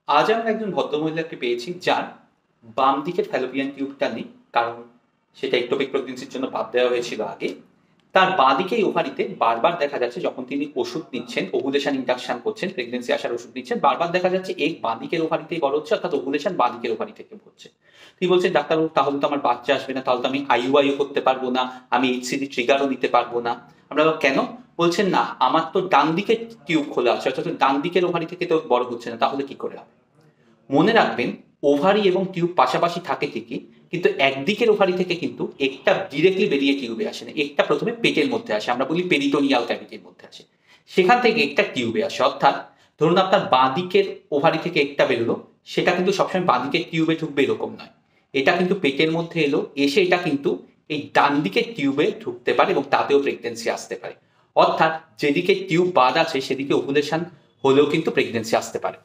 আজ আমরা একজন ভদ্রমহিলাকে পেয়েছি যার বাম দিকের ফ্যালোপিয়ান টিউবটা নেই, কারণ সেটা একটোপিক প্রেগনেন্সির জন্য বাদ দেওয়া হয়েছিল আগে। তার বাঁ দিকে ওভারিতে বারবার দেখা যাচ্ছে, যখন তিনি ওষুধ নিচ্ছেন, ওভুলেশন ইন্ডাকশন করছেন, প্রেগনেন্সি আসার ওষুধ নিচ্ছেন, বারবার দেখা যাচ্ছে এক বাঁ দিকের ওভারিতেই বড় হচ্ছে, অর্থাৎ ওভুলেশন বাঁ দিকের ওভারি থেকে হচ্ছে। তিনি বলছেন, ডাক্তারবাবু তাহলে তো আমার বাচ্চা আসবে না, তাহলে তো আমি আইইউআইও করতে পারবো না, আমি এইচসিডি ট্রিগারও নিতে পারবো না। আমরা বললাম, কেন? বলছেন, না আমার তো ডান দিকের টিউব খোলা আছে, অর্থাৎ ডান দিকের ওভারি থেকে তো বড় হচ্ছে না, তাহলে কি করে হবে? মনে রাখবেন, ওভারি এবং টিউব পাশাপাশি থাকে ঠিকই, কিন্তু একদিকের ওভারি থেকে কিন্তু একটা ডিরেক্টলি বেরিয়ে টিউবে আসে না, একটা প্রথমে পেটের মধ্যে আসে, আমরা বলি পেরিটোনিয়াল ক্যাভিটির মধ্যে আসে, সেখান থেকে একটা টিউবে আসে। অর্থাৎ ধরুন আপনার বাঁ দিকের ওভারি থেকে একটা বেরোলো, সেটা কিন্তু সবসময় বাঁ দিকের টিউবে ঢুকবে এরকম নয়। এটা কিন্তু পেটের মধ্যে এলো, এসে এটা কিন্তু এই ডান দিকের টিউবে ঢুকতে পারে এবং তাতেও প্রেগনেন্সি আসতে পারে। অর্থাৎ যেদিকে টিউব বাদ আছে সেদিকে ওভুলেশন হলেও কিন্তু প্রেগনেন্সি আসতে পারে।